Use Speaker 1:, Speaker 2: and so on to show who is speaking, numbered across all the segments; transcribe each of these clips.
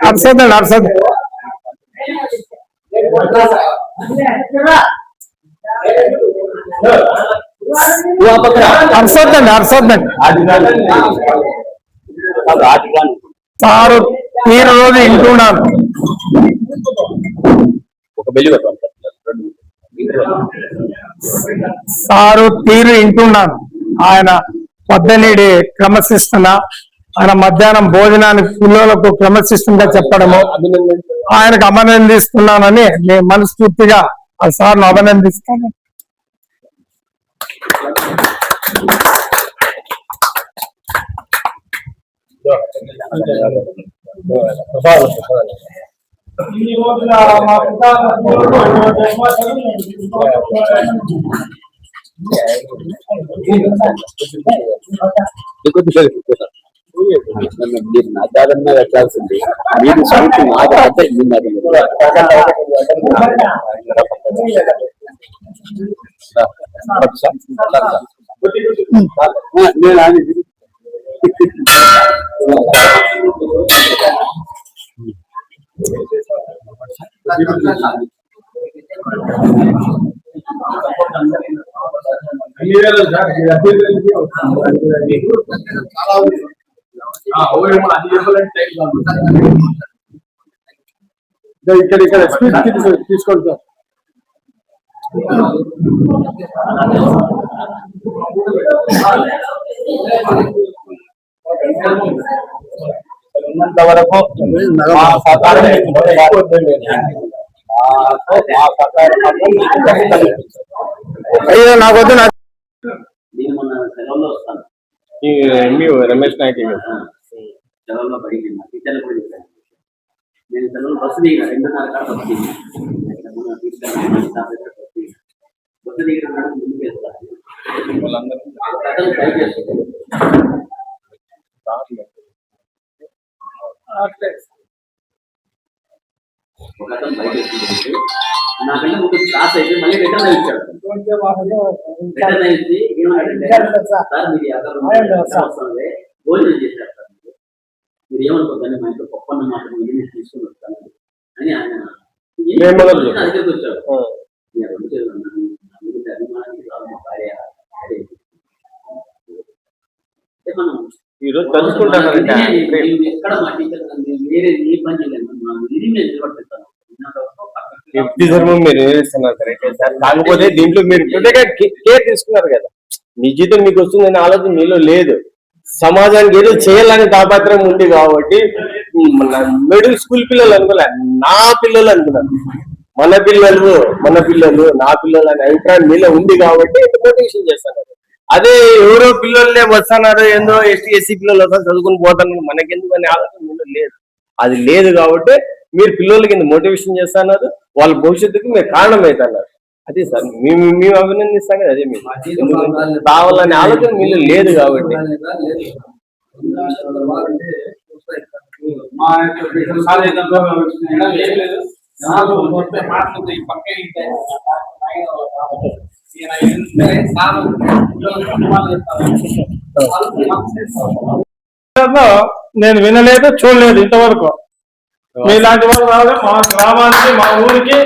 Speaker 1: అర్సద్దండి అర్సద్ అర్సద్దండి అర్సద్దండి sir తీరు రోజు ఇంటున్నాను sir తీరు ఇంటున్నాను. ఆయన పొద్దునేడి క్రమశిస్తన, ఆయన మధ్యాహ్నం భోజనానికి పిల్లలకు క్రమశిస్తనగా చెప్పడము, ఆయనకు అభినందిస్తున్నానని నేను మనస్ఫూర్తిగా ఆ సార్ను అభినందిస్తాను.
Speaker 2: మీరు నదాలన్నా పెట్టాల్సింది మీరు సౌత్ నాదంటే
Speaker 1: ఇక్కడ తీసుకోండి సార్.
Speaker 2: ఉన్నంత వరకు
Speaker 1: అయ్యో నాకు వద్దు.
Speaker 2: నేను మొన్న సెలవుల్లో వస్తాను.
Speaker 1: రమేష్ నాయక్
Speaker 2: సెలవుల్లో బడికి టీచర్లు కూడా చెప్పాను. నేను సెలవులు బస్సు దిగిన 2:30 కాడ బస్సు దిగిన బస్సు దిగిన ముందుకు వెళ్తాను. వాళ్ళందరూ ట్రై చేస్తారు. ఒక అతను బయట వేసుకుంటుంది. నాకంటే ముందు క్లాస్ అయితే మళ్ళీ రిటర్న్ ఇచ్చాడు. రిటర్న్ అయితే ఏమంటే సార్ మీరు వస్తుంది భోజనం చేశారు సార్, మీరు ఏమనుకోద్దని మా ఇంట్లో పప్పన్న మాత్రం నేను తీసుకుని వస్తాను అని ఆయన దగ్గరికి వచ్చాడు. అభిమానానికి మా భార్య మనం
Speaker 1: ఈరోజు తెలుసుకుంటాను
Speaker 2: ఎక్కడ మా టీచర్ వేరే ఏ పని చేయలేదు. ఇది నేను నిలబడుతాను.
Speaker 1: మీరు నిర్వహిస్తున్నారు కరెక్టే సార్. కాకపోతే దీంట్లో మీరు కేర్ తీసుకున్నారు కదా, మీ జీతం మీకు వస్తుందనే ఆలోచన మీలో లేదు. సమాజానికి ఏదో చేయాలని తాపత్రయం ఉంది కాబట్టి మిడిల్ స్కూల్ పిల్లలు అనుకోలే, నా పిల్లలు అనుకున్నారు. మన పిల్లలు నా పిల్లలు అనే అభిప్రాయం మీలో ఉంది కాబట్టి మోటివేషన్ చేస్తున్నారు. అదే ఎవరో పిల్లలే వస్తున్నారు, ఏందో ఎస్సీ పిల్లలు వస్తారు చదువుకుని పోతున్నారు, మనకెందుకు అనే ఆలోచన మీలో లేదు. అది లేదు కాబట్టి మీరు పిల్లలకి మోటివేషన్ చేస్తున్నారు, వాళ్ళ భవిష్యత్తుకు మీరు కారణం అవుతున్నారు. అదే సార్ మేము అభినందిస్తాం కదా. అదే మీరు కావాలనే ఆలోచన మీరు లేదు కాబట్టి నేను వినలేదు, చూడలేదు ఇంతవరకు. మీలాంటి వాళ్ళు రావడం మా గ్రామానికి మా ఊరికి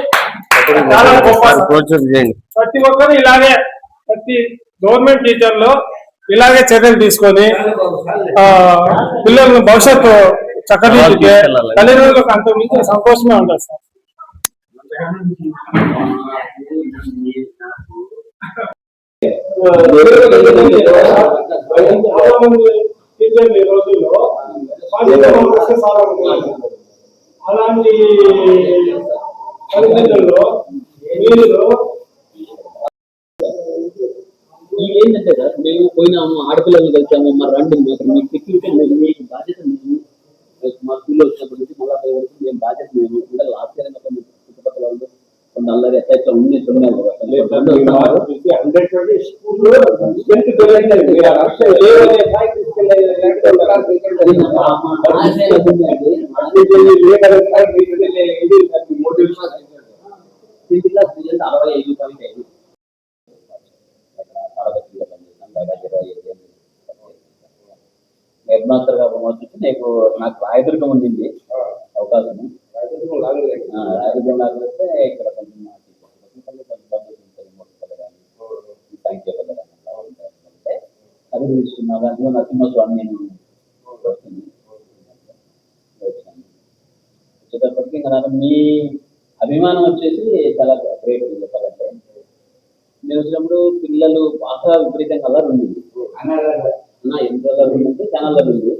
Speaker 1: చాలా గొప్ప. ప్రతి ఒక్కరు ఇలాగే, ప్రతి గవర్నమెంట్ టీచర్లు ఇలాగే చర్యలు తీసుకొని పిల్లల భవిష్యత్తు చక్కదిద్దితే తల్లిదండ్రులకు అంత మించిన సంతోషమే ఉంటుంది సార్. టీచర్లు ఈ రోజుల్లో అలాంటి పరిస్థితుల్లో
Speaker 2: ఏంటంటే సార్, మేము పోయినాము, ఆడపిల్లలు కలిసాము, మరి రండి మీకు సెక్యూరిటీ మీకు బాధ్యత మేము మా స్కూల్లో వచ్చినప్పటి నుంచి మళ్ళా మేము బాధ్యత మేము పిల్లలు ఆశ్చర్యంగా చుట్టుపక్కల వాళ్ళు కొంత అల్లరి ఎట్లా ఉండి ఉన్నారు హెడ్ మాస్టర్ గా ప్రమోట్ చేసి నాకు రాయదుర్గం ఉండింది.
Speaker 3: అవకాశం రాజకీయంలో వస్తే ఇక్కడ కొంచెం సాహిత్య అంటే అది తీసుకున్నాను. అందులో నరసింహస్వామి నేను వస్తుంది వచ్చేటప్పటికి ఇంకా నాకు మీ అభిమానం వచ్చేసి చాలా గ్రేట్ చెప్పాలంటే. నేను వచ్చినప్పుడు పిల్లలు బాగా విపరీతంగా అల్లరి ఉంది ఎంత అల్లరి ఉందంటే చాలా అల్లరి ఉంది.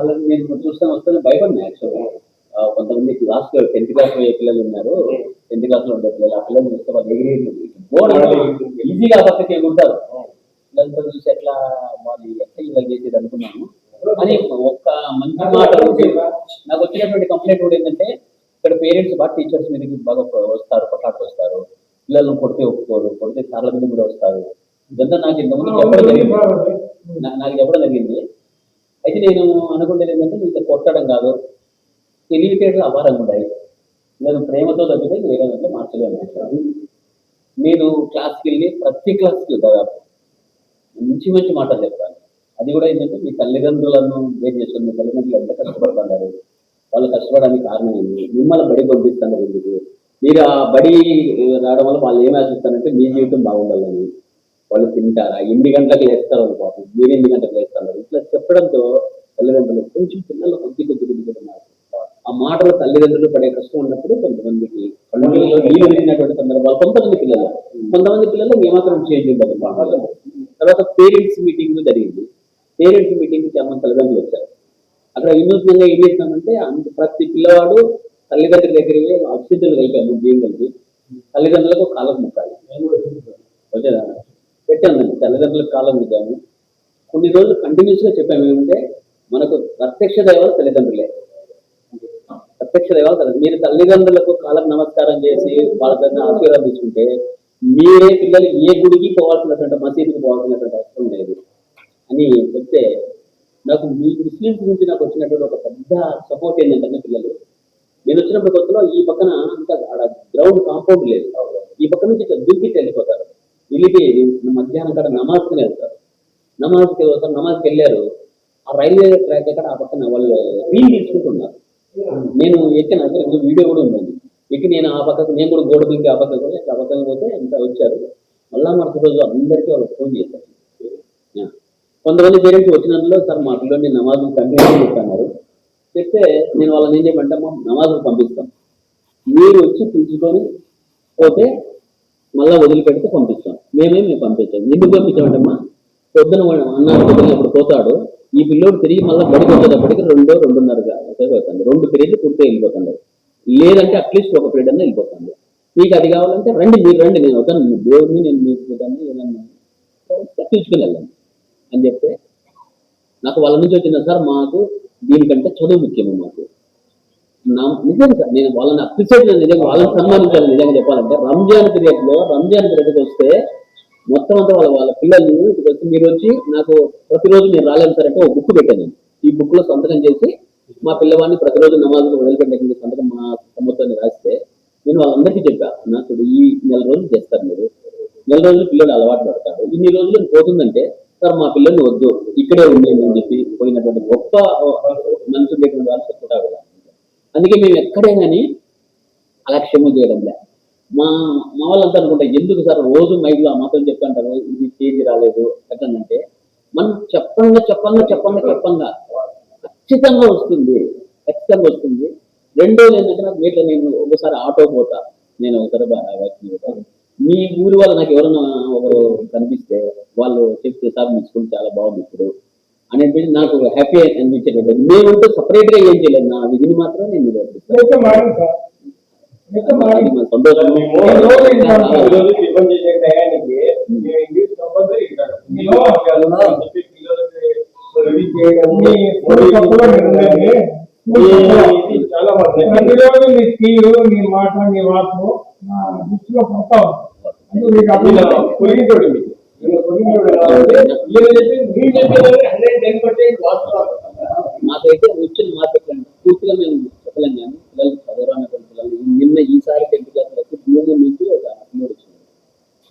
Speaker 3: అల్లరి నేను చూస్తాను వస్తే భయపడినా యాక్చువల్గా. కొంతమంది క్లాస్ 10th క్లాస్ పిల్లలు ఉన్నారు, 10th క్లాస్ లో ఉండే పిల్లలు, ఆ పిల్లలు చూస్తే వాళ్ళు ఈజీగా పక్కకి ఎగురుతారు. పిల్లలతో చూసి ఎట్లా వాళ్ళు ఎట్లా ఇలా చేసేది అనుకున్నాను. అని ఒక్క మంచి మాట నాకు వచ్చినటువంటి కంప్లైంట్ కూడా ఏంటంటే ఇక్కడ పేరెంట్స్ బాగా టీచర్స్ మీదకి బాగా వస్తారు, కొట్లాడుతూ వస్తారు. పిల్లలను కొడితే ఒప్పుకోరు, కొడితే చాలా మంది కూడా వస్తారు. ఇదంతా నాకు ఇంతకుముందు చెప్పడం జరిగింది, నాకు చెప్పడం జరిగింది. అయితే నేను అనుకుంటే ఏంటంటే ఇంకా కొట్టడం కాదు, తెలివితేటలు అపారంగా ఉంటాయి. నేను ప్రేమతో తగ్గితే వేరే దాంట్లో మార్చలేను. నేను క్లాస్కి వెళ్ళి ప్రతి క్లాస్కి దాదాపు మంచి మంచి మాటలు చెప్తాను. అది కూడా ఏంటంటే మీ తల్లిదండ్రులను వేరు చేస్తుంది. మీ తల్లిదండ్రులు ఎంత కష్టపడుతున్నారు, వాళ్ళు కష్టపడడానికి కారణం ఏంటి, మిమ్మల్ని బడి పంపిస్తున్నారు ఎందుకు, మీరు ఆ బడి రావడం వల్ల వాళ్ళు ఏమి ఆశిస్తారంటే మీ జీవితం బాగుండాలని. వాళ్ళు తింటారా, 8 గంటలకు వేస్తారు వాళ్ళు పాపం, మీరు 8 గంటలకు వేస్తున్నారు. ఇట్లా చెప్పడంతో తల్లిదండ్రులు కొంచెం పిల్లలు కొద్దిగా ఆ మాటలు తల్లిదండ్రులు పడే కష్టం ఉన్నప్పుడు కొంతమందికి కళ్ళలో నీళ్ళు తిరిగినటువంటి సందర్భాలు కొంతమంది పిల్లలు ఏమాత్రం చేంజ్ ఉండదు. తర్వాత పేరెంట్స్ మీటింగ్ జరిగింది. పేరెంట్స్ మీటింగ్ చాలా మంది తల్లిదండ్రులు వచ్చారు. అక్కడ వినూత్నంగా ఏం చేసినామంటే ప్రతి పిల్లవాడు తల్లిదండ్రుల దగ్గరికి అక్షింతలు కలిపాము, బియ్యం కలిపి తల్లిదండ్రులకు కాలం ముక్కాలి వచ్చేదా పెట్టామండి. తల్లిదండ్రులకు కాలం ముక్కాము. కొన్ని రోజులు కంటిన్యూస్గా చెప్పాము ఏమంటే మనకు ప్రత్యక్ష దైవాలు తల్లిదండ్రులే, ప్రత్యక్ష దైవాలు. మీరు తల్లిదండ్రులకు కాలం నమస్కారం చేసి వాళ్ళ దగ్గర ఆశీర్వాదం తీసుకుంటే మీరే పిల్లలు ఏ గుడికి పోవాల్సినటువంటి మసీదుకి పోవాల్సినటువంటి అవసరం లేదు అని చెప్తే నాకు మీ ముస్లింస్ నుంచి నాకు వచ్చినటువంటి ఒక పెద్ద సపోర్ట్ ఏంటంటే పిల్లలు నేను వచ్చినప్పుడు కొత్తలో ఈ పక్కన అంతా గ్రౌండ్ కాంపౌండ్ లేదు, ఈ పక్క నుంచి ఇట్లా దుక్కిట్టి వెళ్ళిపోతారు. వెళ్ళిపోయి మధ్యాహ్నం కాడ నమాజ్కి వెళ్తారు. నమాజ్కి వెళ్ళారు. ఆ రైల్వే ట్రాక్ ఎక్కడ ఆ పక్కన వాళ్ళు రీల్ తీసుకుంటున్నారు. నేను ఎక్కిన వీడియో కూడా ఉందండి. ఎక్కి నేను ఆ పక్కకు నేను కూడా గోడ దుక్కి ఆ పక్కకు పోయి ఆ పక్కకు పోతే ఎంత వచ్చారు. మళ్ళా మరుసటి రోజు అందరికీ వాళ్ళకి ఫోన్ చేశారు. కొంతమంది పేరెంట్స్ వచ్చినందులో సార్ మా పిల్లల్ని నమాజులు కంటిన్యూ చేస్తున్నారు చెప్తే నేను వాళ్ళని ఏం చేయమంటే నమాజులు పంపిస్తాం, మీరు వచ్చి పిలుచుకొని పోతే మళ్ళీ వదిలిపెడితే పంపిస్తాం, మేము పంపించాం. ఎందుకు పంపించామంటమ్మా పొద్దున పొద్దున్నప్పుడు పోతాడు, ఈ పిల్లోడు తిరిగి మళ్ళీ బడికి వచ్చేటప్పటికి 2-2:30 అవుతుంది. 2 పీరియడ్లు పూర్తిగా వెళ్ళిపోతుంది. లేదంటే అట్లీస్ట్ ఒక పీరియడ్ అన్నా వెళ్ళిపోతుంది. మీకు అది కావాలంటే రండి, మీరు రండి, నేను అవుతాను దేవుడిని, నేను మీకు దాన్ని ఏదన్నా తీసుకుని వెళ్ళండి అని చెప్తే నాకు వాళ్ళ నుంచి వచ్చింది సార్ మాకు దీనికంటే చదువు ముఖ్యము మాకు. నిజంగా సార్ నేను వాళ్ళని అప్రిషియేట్ నిజంగా వాళ్ళని సన్మానించాలి. నిజంగా చెప్పాలంటే రంజాన్ పీరియడ్కి వస్తే మొత్తం అంతా వాళ్ళ పిల్లలు ఇక్కడికి వచ్చి మీరు వచ్చి నాకు ప్రతిరోజు మీరు రాలేదు సార్ అంటే ఒక బుక్ పెట్టాను నేను. ఈ బుక్ లో సంతకం చేసి మా పిల్లవాడిని ప్రతిరోజు నమాజులు వదిలిపెట్టే సంతకం మా సమ్మతాన్ని రాస్తే నేను వాళ్ళందరికీ చెప్పా, నాకు ఈ 9 రోజులు చేస్తారు, మీరు 9 రోజులు పిల్లలు అలవాటు పడతాడు, ఇన్ని రోజులు పోతుందంటే సార్ మా పిల్లల్ని వద్దు ఇక్కడే ఉంది అని చెప్పి పోయినటువంటి గొప్ప మనసు ఉండేటువంటి వాళ్ళు చెప్పుకుంటా కదా. అందుకే మేము ఎక్కడే కానీ అలక్ష్యము చేయడం లే. మా వాళ్ళంతా అనుకుంటా ఎందుకు సార్ రోజు మైక్లో ఆ మాత్రం చెప్తాంటారు, ఇది చేంజ్ రాలేదు ఎక్కడంటే మనం చెప్పంగా ఖచ్చితంగా వస్తుంది. రెండోది ఏంటంటే నాకు వీటిలో నేను ఒకసారి ఆటో పోతా, నేను ఒకసారి పోతాను. మీ ఊరి వాళ్ళు నాకు ఎవరైనా ఒకరు కనిపిస్తే వాళ్ళు చెప్తే సార్ మీ స్కూల్ చాలా బాగుంది ఇప్పుడు అనేది నాకు హ్యాపీ అనిపించేది. మేమంటూ సపరేట్ గా ఏం చేయలేదు, నా విధిని మాత్రం నేను సంతోషం.
Speaker 4: చాలా ప్రతిరోజు నీ తీరు, నీ మాట, నీ వాకు నా దృష్టిలో పడతావు.
Speaker 3: మాకైతే వచ్చిన మార్కెట్ పూర్తిగా మేము చెప్పలేం కానీ పిల్లలు చదవరానటువంటి పిల్లలు నిన్న ఈసారి 10th క్లాస్ వరకు 3 నుంచి ఒక అప్లోడ్ వచ్చింది.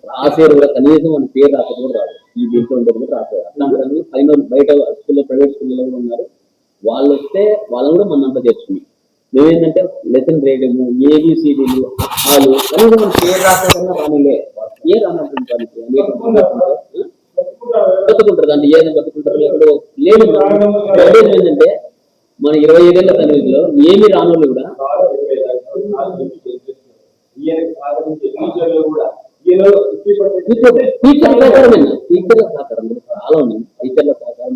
Speaker 3: రాసేరు కూడా కనీసం మన పేరు రాసేది కూడా రాదు, ఈ దీంట్లో ఉంటే కూడా రాసేది. అట్లాంటి పైన బయట స్కూల్లో ప్రైవేట్ స్కూల్లో కూడా ఉన్నారు. వాళ్ళు వస్తే వాళ్ళని కూడా మనంతా చేర్చుకున్నాం. మేమేంటంటే లెసన్ గ్రేడింగ్ ఏబిసిడీలు వాళ్ళు కనీసం మనం పేరు రాసేదన్నా రానిలే ఏ రానటువంటి వాళ్ళకి బతుకుంటారు అంటే ఏదైనా బతుకుంటారు ఎక్కడో లేదు. ఉద్దేశం ఏంటంటే మన 25 ఏళ్ల తరగతిలో ఏమి రానోళ్ళు కూడా టీచర్ల సహకారం కూడా చాలా ఉంది. టీచర్ల సహకారం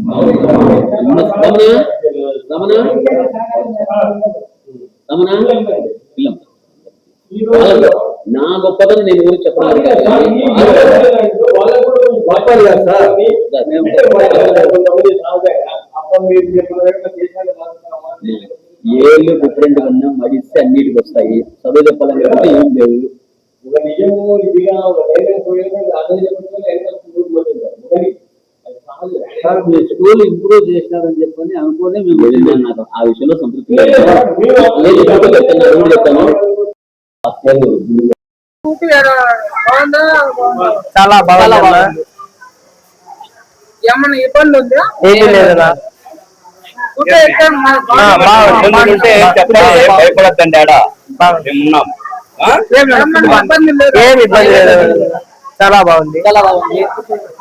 Speaker 3: నా గొప్పదని నేను ఊరికి చెప్పాలి. ఏళ్ళు డిఫరెంట్ కన్నా మడిస్తే అన్నిటికి వస్తాయి. చదువు చెప్పాలని ఏం లేవు. స్కూల్ ఇంప్రూవ్ చేసినారని చెప్పని అనుకోని మేము నాకు ఆ విషయంలో సంతృప్తి చెప్తాను.
Speaker 5: చాలా బాగుంది.
Speaker 6: ఏమన్నా ఇబ్బంది ఉందా?
Speaker 5: ఏమీ లేదురా. ఏమి ఇబ్బంది లేదు, చాలా బాగుంది.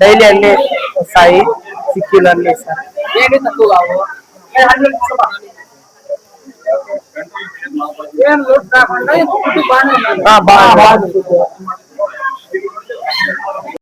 Speaker 5: డైలీ అన్ని వస్తాయి, చిక్కీలు అన్ని ఇస్తారు.
Speaker 6: ఏం లోటు రాకుండా బాగానే
Speaker 5: బాగుంది.